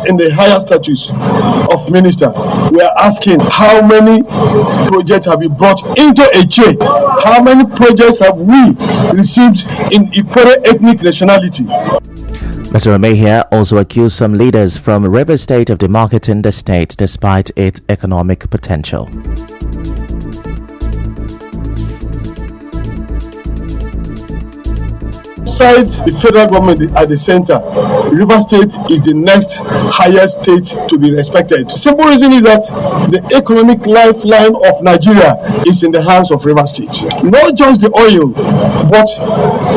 in the higher status of minister, we are asking how many projects have you brought into Eche? How many projects have we received in Ikore ethnic nationality? Mr. Omehia also accused some leaders from Rivers State of demarketing the state despite its economic potential. Besides the federal government at the center, Rivers State is the next highest state to be respected. The simple reason is that the economic lifeline of Nigeria is in the hands of Rivers State. Not just the oil, but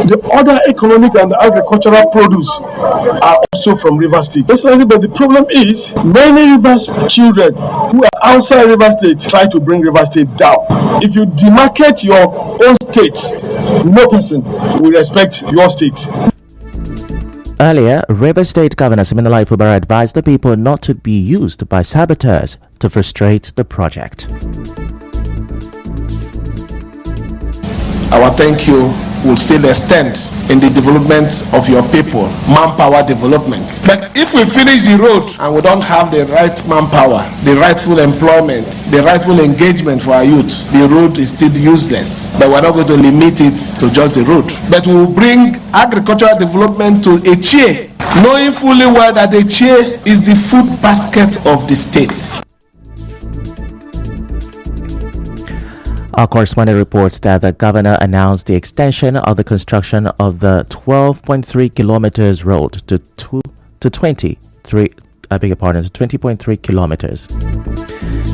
the other economic and agricultural produce are also from Rivers State. But the problem is, many Rivers children who are outside Rivers State try to bring Rivers State down. If you demarcate your own state, no person will respect your state. Earlier, Rivers State Governor Siminalayi Fubara advised the people not to be used by saboteurs to frustrate the project. Our thank you will still extend in the development of your people, manpower development. But if we finish the road and we don't have the right manpower, the rightful employment, the rightful engagement for our youth, the road is still useless. But we're not going to limit it to just the road. But we will bring agricultural development to Eche, knowing fully well that Eche is the food basket of the state. Our correspondent reports that the governor announced the extension of the construction of the 12.3 kilometers road to 20.3 kilometers.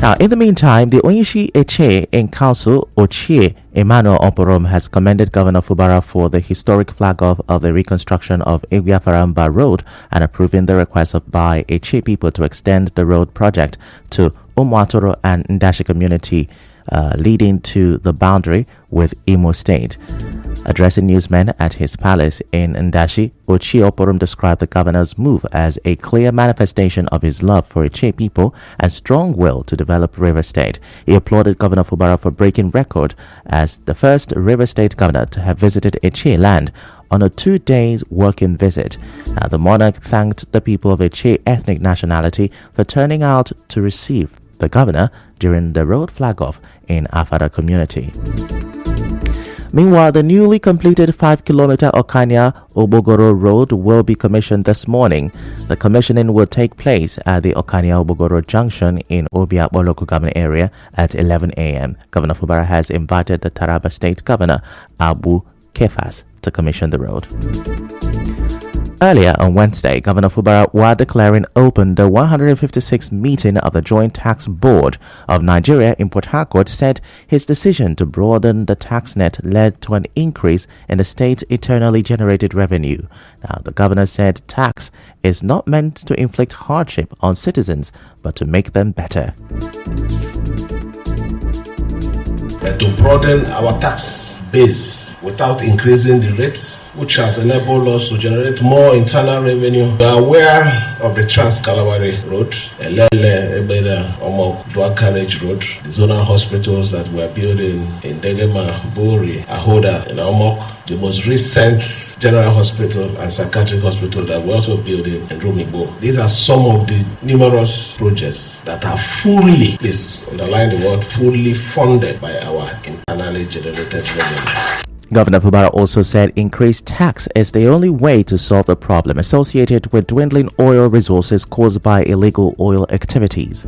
Now, in the meantime, the Onyishi Eche in Council, Ochie Emmanuel Oporom, has commended Governor Fubara for the historic flag-off of the reconstruction of Igwe-Afaramba Road and approving the request by Eche people to extend the road project to Umuatoro and Ndashi community, leading to the boundary with Imo State. Addressing newsmen at his palace in Ndashi, Ochie Oporom described the governor's move as a clear manifestation of his love for Eche people and strong will to develop River State. He applauded Governor Fubara for breaking record as the first River State governor to have visited Eche land on a 2-day working visit. Now, the monarch thanked the people of Eche ethnic nationality for turning out to receive the governor during the road flag-off in Afara community. Meanwhile, the newly completed 5-kilometer Okania-Obogoro road will be commissioned this morning. The commissioning will take place at the Okania-Obogoro junction in Obiakpo local government area at 11 a.m. Governor Fubara has invited the Taraba State Governor Abu Kefas to commission the road. Earlier on Wednesday, Governor Fubara, while declaring open the 156th meeting of the Joint Tax Board of Nigeria in Port Harcourt, said his decision to broaden the tax net led to an increase in the state's internally generated revenue. Now, the governor said tax is not meant to inflict hardship on citizens, but to make them better. To broaden our tax base without increasing the rates, which has enabled us to generate more internal revenue. We are aware of the Trans-Kalawari Road, Elele, Ebeda, Omok, Dual Carriage Road, the zonal hospitals that we are building in Degema, Buri, Ahoda, and Omok, the most recent general hospital and psychiatric hospital that we're also building in Rumigbo. These are some of the numerous projects that are fully, please underline the word, fully funded by our internally generated revenue. Governor Fubara also said increased tax is the only way to solve the problem associated with dwindling oil resources caused by illegal oil activities.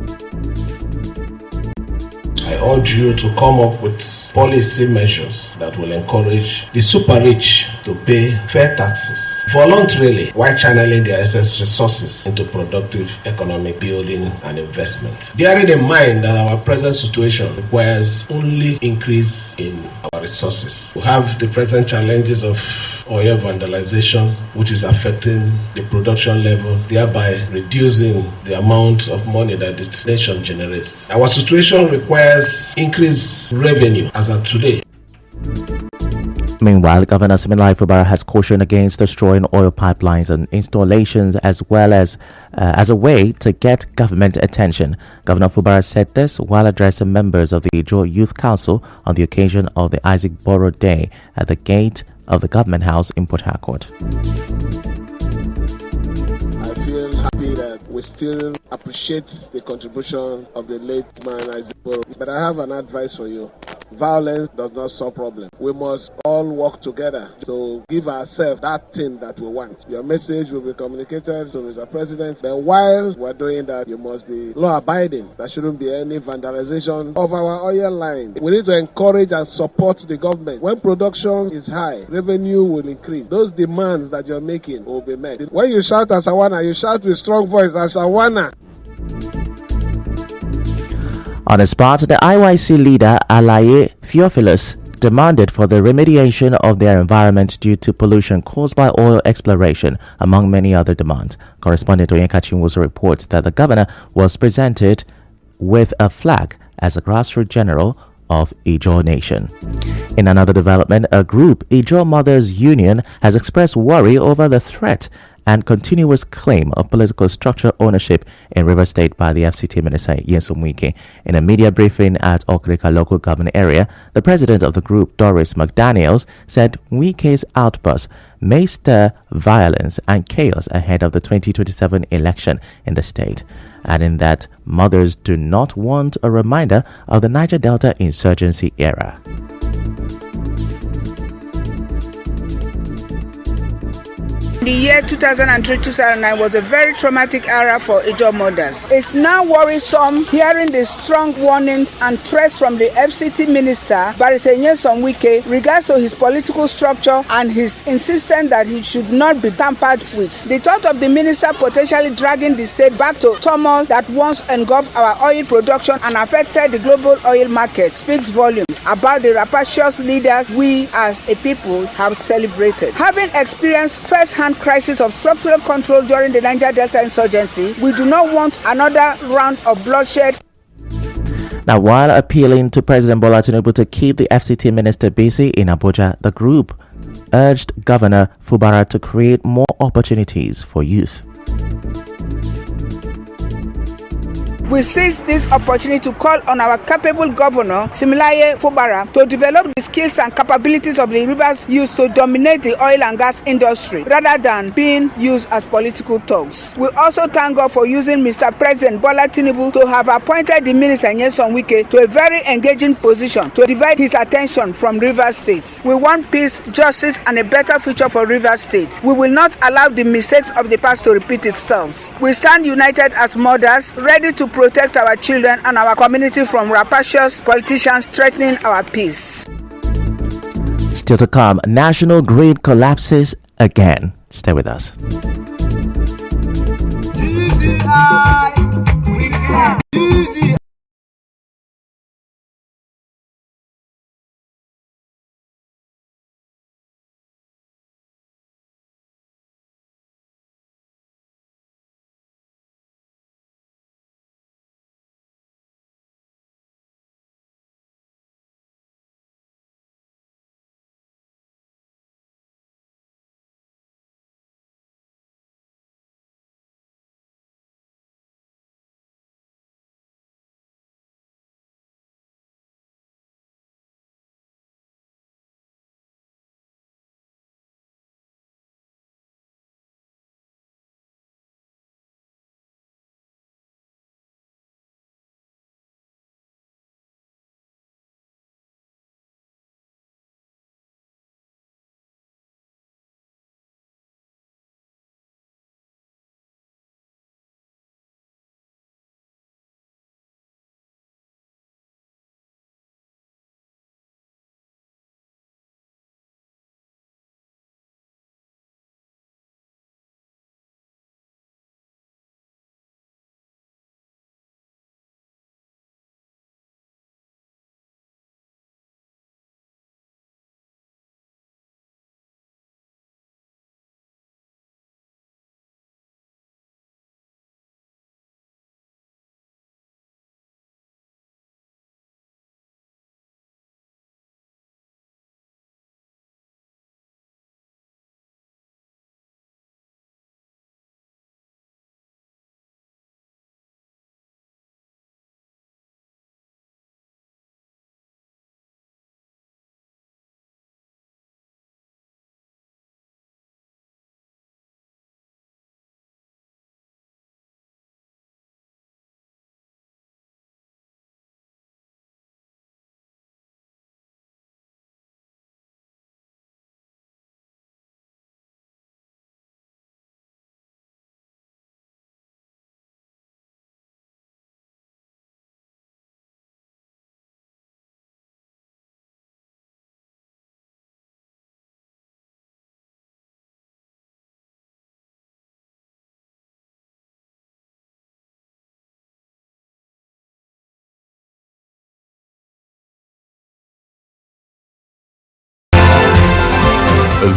I urge you to come up with policy measures that will encourage the super rich to pay fair taxes, voluntarily, while channeling their excess resources into productive economic building and investment. Bearing in mind that our present situation requires only increase in our resources. We have the present challenges of oil vandalization, which is affecting the production level, thereby reducing the amount of money that this nation generates. Our situation requires increased revenue as of today. Meanwhile, Governor Siminalayi Fubara has cautioned against destroying oil pipelines and installations as well as a way to get government attention. Governor Fubara said this while addressing members of the Ijo Youth Council on the occasion of the Isaac Boro Day at the gate of the Government House in Port Harcourt. I feel happy that we we still appreciate the contribution of the late man Isaac. But I have an advice for you. Violence does not solve problems. We must all work together to give ourselves that thing that we want. Your message will be communicated to Mr. President. Then while we're doing that, you must be law-abiding. There shouldn't be any vandalization of our oil line. We need to encourage and support the government. When production is high, revenue will increase. Those demands that you're making will be met. When you shout as Awana, you shout with strong voice as Awana. On his part, the IYC leader Alaye Theophilus demanded for the remediation of their environment due to pollution caused by oil exploration, among many other demands. Correspondent Onyeka Chinwoso reports that the governor was presented with a flag as a grassroots general of Ijaw Nation. In another development, a group, Ijaw Mothers Union, has expressed worry over the threat and continuous claim of political structure ownership in Rivers State by the FCT Minister Nyesom Wike. In a media briefing at Okrika local government area, the president of the group, Doris McDaniels, said Wike's outburst may stir violence and chaos ahead of the 2027 election in the state, adding that mothers do not want a reminder of the Niger Delta insurgency era. The year 2003-2009 was a very traumatic era for Ijaw mothers. It's now worrisome hearing the strong warnings and threats from the FCT minister, Barrister Nyesom Wike, regards to his political structure and his insistence that he should not be tampered with. The thought of the minister potentially dragging the state back to turmoil that once engulfed our oil production and affected the global oil market speaks volumes about the rapacious leaders we as a people have celebrated. Having experienced first-hand crisis of structural control during the Niger Delta insurgency, we do not want another round of bloodshed. Now, while appealing to President Bola Tinubu to keep the FCT minister busy in Abuja, the group urged Governor Fubara to create more opportunities for youth. We seize this opportunity to call on our capable governor, Similaye Fubara, to develop the skills and capabilities of the rivers used to dominate the oil and gas industry, rather than being used as political tools. We also thank God for using Mr. President Bola Tinubu to have appointed the minister Nyesom Wike to a very engaging position to divide his attention from Rivers State. We want peace, justice, and a better future for Rivers State. We will not allow the mistakes of the past to repeat itself. We stand united as mothers, ready to protect our children and our community from rapacious politicians threatening our peace. Still to come, national grid collapses again. Stay with us.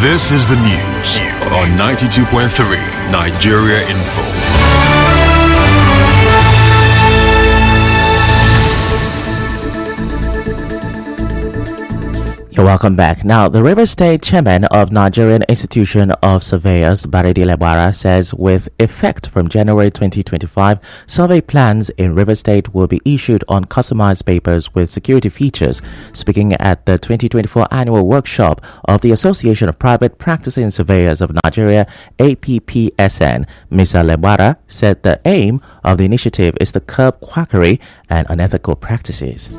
This is the news on 92.3 Nigeria Info. You're welcome back. Now, the Rivers State chairman of Nigerian Institution of Surveyors, Barede Lebara, says with effect from January 2025, survey plans in Rivers State will be issued on customized papers with security features. Speaking at the 2024 annual workshop of the Association of Private Practicing Surveyors of Nigeria, APPSN, Mr. Lebara said the aim of the initiative is to curb quackery and unethical practices.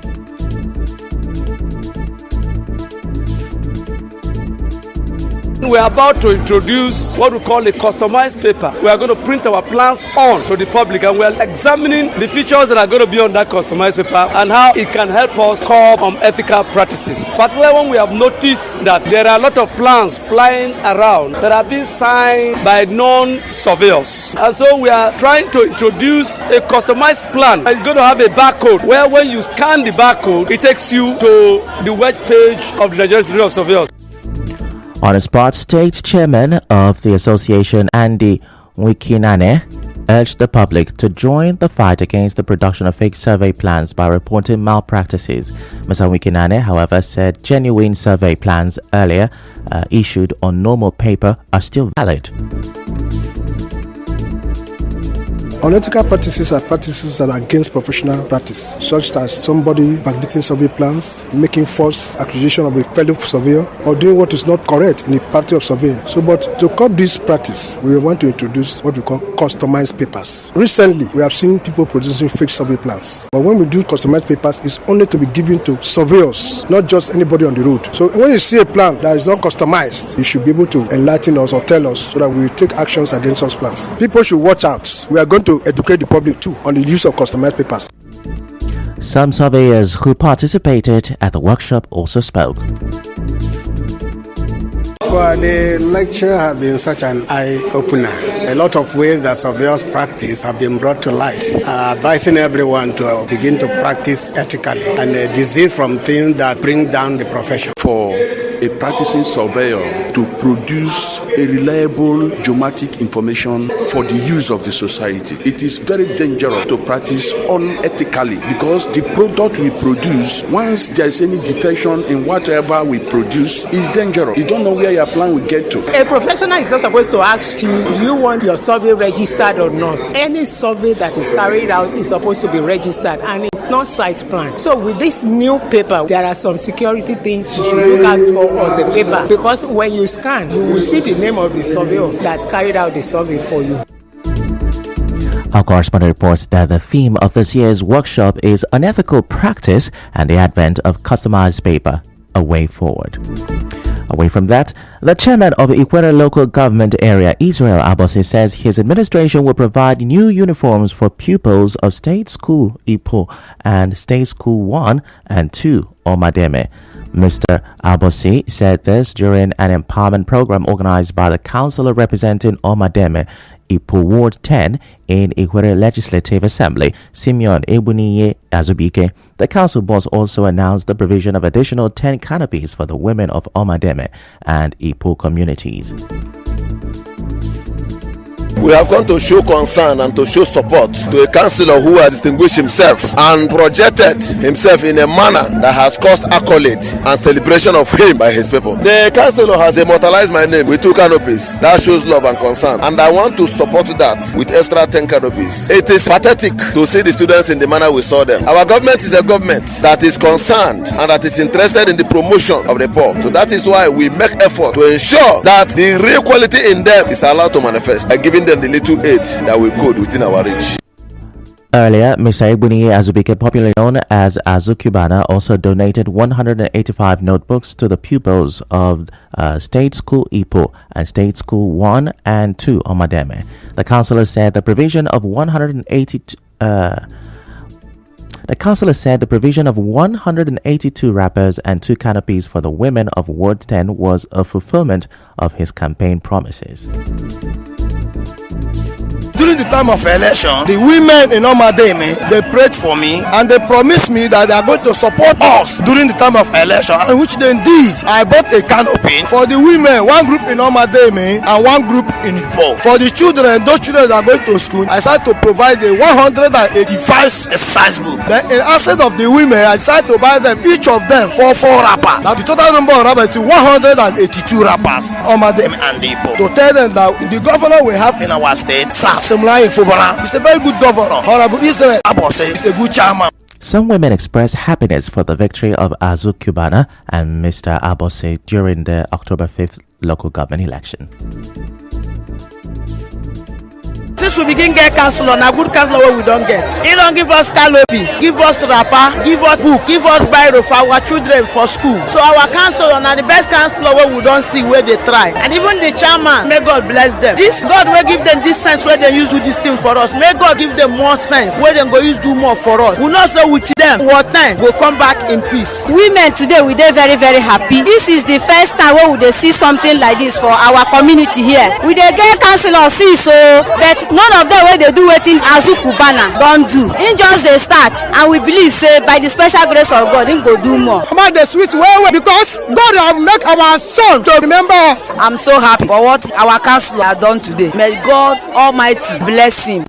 We are about to introduce what we call a customized paper. We are going to print our plans on to the public, and we are examining the features that are going to be on that customized paper and how it can help us curb unethical practices. Particularly when we have noticed that there are a lot of plans flying around that are being signed by non-surveyors. And so we are trying to introduce a customized plan. It's going to have a barcode where when you scan the barcode, it takes you to the web page of the Nigerian Institute of Surveyors. On the spot, state chairman of the association, Andy Wikinane, urged the public to join the fight against the production of fake survey plans by reporting malpractices. Mr. Wikinane, however, said genuine survey plans earlier issued on normal paper are still valid. Unethical practices are practices that are against professional practice, such as somebody backdating survey plans, making false accusation of a fellow surveyor, or doing what is not correct in the practice of surveying. But to curb this practice, we want to introduce what we call customized papers. Recently, we have seen people producing fake survey plans. But when we do customized papers, it's only to be given to surveyors, not just anybody on the road. So when you see a plan that is not customized, you should be able to enlighten us or tell us so that we will take actions against such plans. People should watch out. We are going to educate the public too on the use of customized papers. Some surveyors who participated at the workshop also spoke. Well, the lecture has been such an eye-opener. A lot of ways that surveyors practice have been brought to light, advising everyone to begin to practice ethically and desist from things that bring down the profession. For a practicing surveyor to produce a reliable geomatic information for the use of the society, it is very dangerous to practice unethically, because the product we produce, once there is any defection in whatever we produce, is dangerous. You don't know where your plan will get to. A professional is not supposed to ask you, do you want your survey registered or not? Any survey that is carried out is supposed to be registered, and it's not site plan. So with this new paper, there are some security things you should look out for on the paper, because when you scan, you will see the name of the surveyor that carried out the survey for you. Our correspondent reports that the theme of this year's workshop is unethical practice and the advent of customized paper, a way forward. Away from that, the chairman of Ikwere local government area, Israel Abose, says his administration will provide new uniforms for pupils of State School Ipo and State School 1 and 2 Omademe. Mr. Abose said this during an empowerment program organized by the councillor representing Omademe, Ipo Ward 10 in Ikwere Legislative Assembly, Simeon Ebuniye Azubike. The council boss also announced the provision of additional 10 canopies for the women of Omademe and Ipo communities. We have come to show concern and to show support to a councillor who has distinguished himself and projected himself in a manner that has caused accolade and celebration of him by his people. The councillor has immortalized my name with 2 canopies. That shows love and concern, and I want to support that with extra 10 canopies. It is pathetic to see the students in the manner we saw them. Our government is a government that is concerned and that is interested in the promotion of the poor. So that is why we make effort to ensure that the real quality in them is allowed to manifest by giving them the little aid that we could within our reach. Earlier, Mr. Ebuni Azubike, popularly known as Azukubana, also donated 185 notebooks to the pupils of State School Ipo and State School 1 and 2 Omademe. The councillor said the provision of 182 wrappers and 2 canopies for the women of Ward 10 was a fulfillment of his campaign promises. During during the time of election, the women in Omademe, they prayed for me and they promised me that they are going to support us during the time of election, and which they did. I bought a canopy for the women, one group in Omademe and one group in Ipo. For the children, those children that are going to school, I decided to provide a 185 exercise book. Then instead of the women, I decided to buy them, each of them, for 4 wrappers. Now the total number of wrappers is 182 wrappers, Omademe and Ipo. To tell them that the governor we have in our state, Sir Simlai Fubara, is a very good governor. Honorable Israel Abose is a good chairman. Some women expressed happiness for the victory of Azu Cubana and Mr. Abose during the October 5th local government election. Since we begin get councillor, na good councillor wey we don't get. He don't give us canopy, give us wrapper, give us book, give us biro for our children for school. So our councillor na the best councillor wey we don't see where they try. And even the chairman, may God bless them. This God will give them this sense where they use do this thing for us. May God give them more sense where they go use do more for us. We not say with them, what time will come back in peace. Women today we dey very very happy. This is the first time where we dey see something like this for our community here. We dey get councillor see so, but none of them wey dey do wetin Azu Cubana don do. Him just dey start, and we believe say by the special grace of God, him go do more. About the sweet well because God have make our son to remember us. I'm so happy for what our councillor have done today. May God Almighty bless him.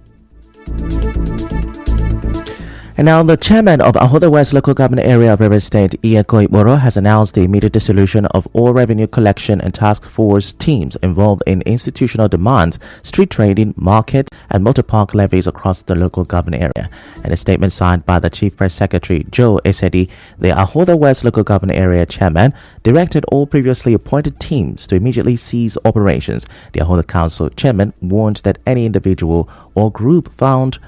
And now the chairman of Ahoda West local government area of River State, Iyeko Iboro, has announced the immediate dissolution of all revenue collection and task force teams involved in institutional demands, street trading, market, and motor park levies across the local government area. In a statement signed by the Chief Press Secretary, Joe Esedi, the Ahoda West local government area chairman directed all previously appointed teams to immediately cease operations. The Ahoda Council chairman warned that any individual or group found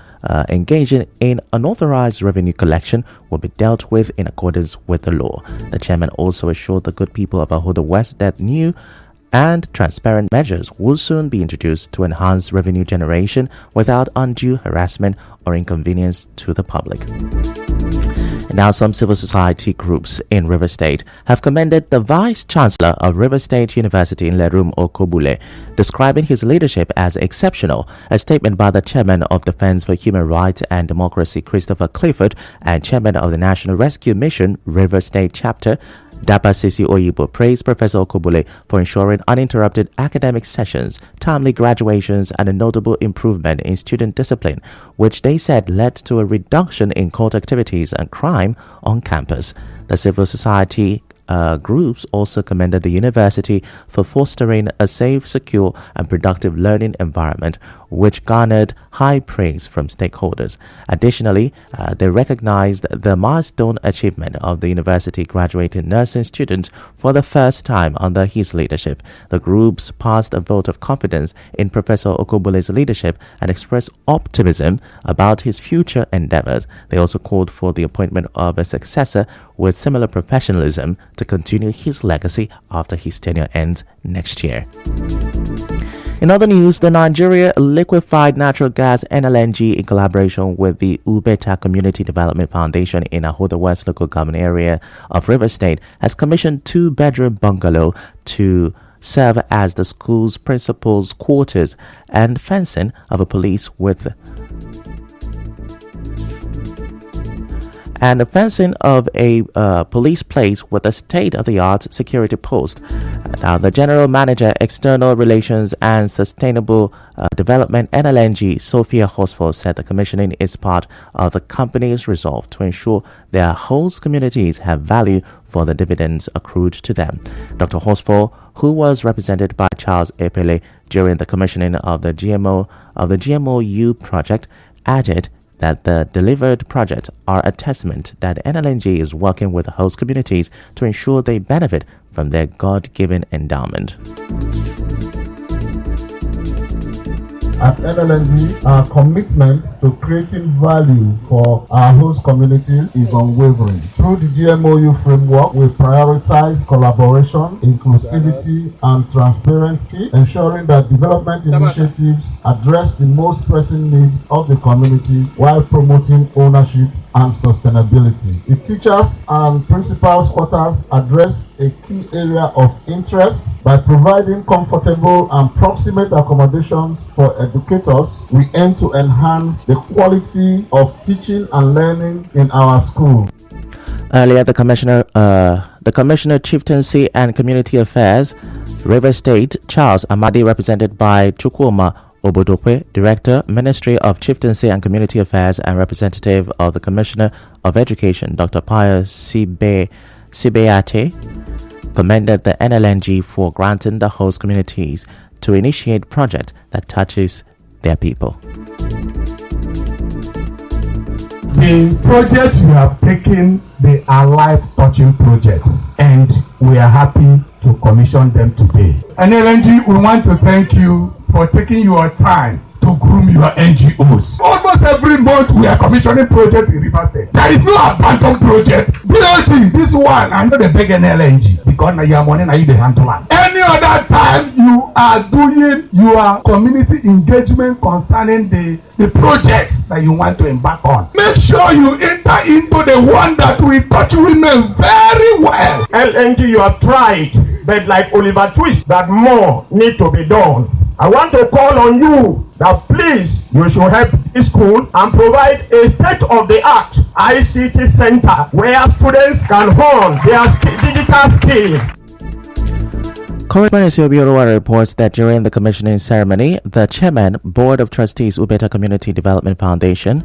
engaging in unauthorized revenue collection will be dealt with in accordance with the law. The chairman also assured the good people of Ahoda West that new and transparent measures will soon be introduced to enhance revenue generation without undue harassment or inconvenience to the public. And now some civil society groups in River State have commended the Vice Chancellor of River State University Nlerum Okobule, describing his leadership as exceptional. A statement by the Chairman of Defense for Human Rights and Democracy, Christopher Clifford, and Chairman of the National Rescue Mission River State Chapter, Dapa Sisi Oyibo, praised Professor Okobule for ensuring uninterrupted academic sessions, timely graduations, and a notable improvement in student discipline, which they said led to a reduction in cult activities and crime on campus. The civil society groups also commended the university for fostering a safe, secure, and productive learning environment, which garnered high praise from stakeholders. Additionally, they recognized the milestone achievement of the university graduating nursing students for the first time under his leadership. The groups passed a vote of confidence in Professor Okobule's leadership and expressed optimism about his future endeavors. They also called for the appointment of a successor with similar professionalism to continue his legacy after his tenure ends next year. In other news, the Nigeria Liquefied Natural Gas NLNG, in collaboration with the Ubeta Community Development Foundation in Ahoda West local government area of River State, has commissioned 2-bedroom bungalow to serve as the school's principal's quarters and fencing of a police with and the fencing of a police place with a state-of-the-art security post. Now, the General Manager, External Relations and Sustainable Development NLNG, Sophia Hosford, said the commissioning is part of the company's resolve to ensure their host communities have value for the dividends accrued to them. Dr. Hosford, who was represented by Charles Epele during the commissioning of the GMOU project, added that the delivered projects are a testament that NLNG is working with the host communities to ensure they benefit from their God-given endowment. At NLNG, our commitment to creating value for our host communities is unwavering. Through the GMOU framework, we prioritize collaboration, inclusivity, and transparency, ensuring that development initiatives address the most pressing needs of the community while promoting ownership and sustainability. The teachers and principals' quarters address a key area of interest by providing comfortable and proximate accommodations for educators. We aim to enhance the quality of teaching and learning in our schools. Earlier, the Commissioner Chieftaincy and Community Affairs, River State, Charles Amadi, represented by Chukwuma Obodope, Director, Ministry of Chieftaincy and Community Affairs, and representative of the Commissioner of Education, Dr. Pius Sibeate, commended the NLNG for granting the host communities to initiate project that touches their people. The projects you have taken, they are life-touching projects, and we are happy to commission them today. NLNG, we want to thank you for taking your time to groom your NGOs. Almost every month we are commissioning projects in River State. There is no abandoned project. BLT, this one, I know the big NLNG because now your money now you the handle. Any other time you are doing your community engagement concerning the projects that you want to embark on, make sure you enter into the one that will touch women very well. LNG, you have tried, but like Oliver Twist, that more need to be done. I want to call on you that please, you should help this school and provide a state-of-the-art ICT center where students can hone their digital skills. Correspondent Obiorua reports that during the commissioning ceremony, the chairman, Board of Trustees, Ubeta Community Development Foundation,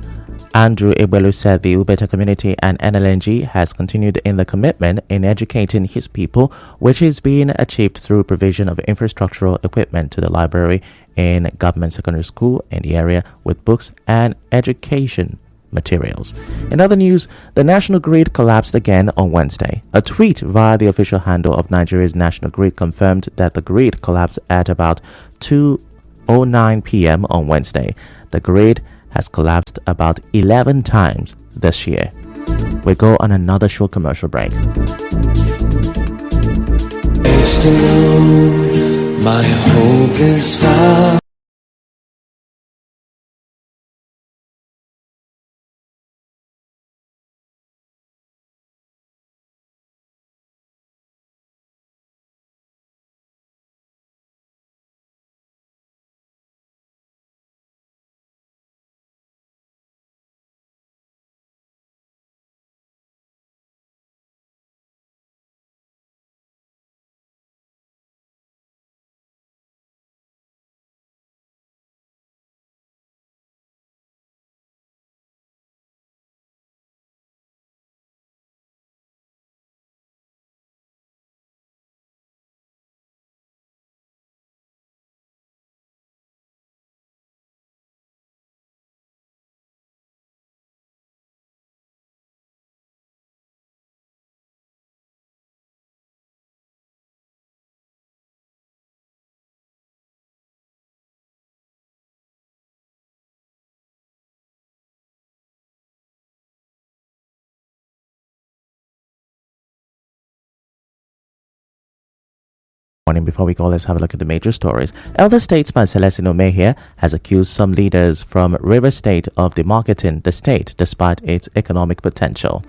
Andrew Ebelu, said the Ubeta community and NLNG has continued in the commitment in educating his people, which is being achieved through provision of infrastructural equipment to the library in government secondary school in the area with books and education materials. In other news, the national grid collapsed again on Wednesday. A tweet via the official handle of Nigeria's national grid confirmed that the grid collapsed at about 2:09 p.m. on Wednesday. The grid has collapsed about 11 times this year. We go on another short commercial break. My hope is found. Before we go, let's have a look at the major stories. Elder statesman Celestino Mejia has accused some leaders from River State of demarketing the state despite its economic potential.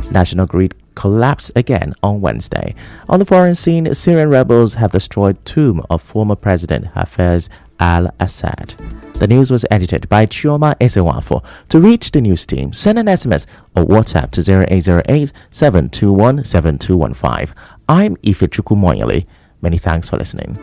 National grid collapsed again on Wednesday. On the foreign scene, Syrian rebels have destroyed tomb of former President Hafez al-Assad. The news was edited by Chioma Ezewafo. To reach the news team, send an SMS or WhatsApp to 0808-721-7215. I'm Ifechukwu Moyele. Many thanks for listening.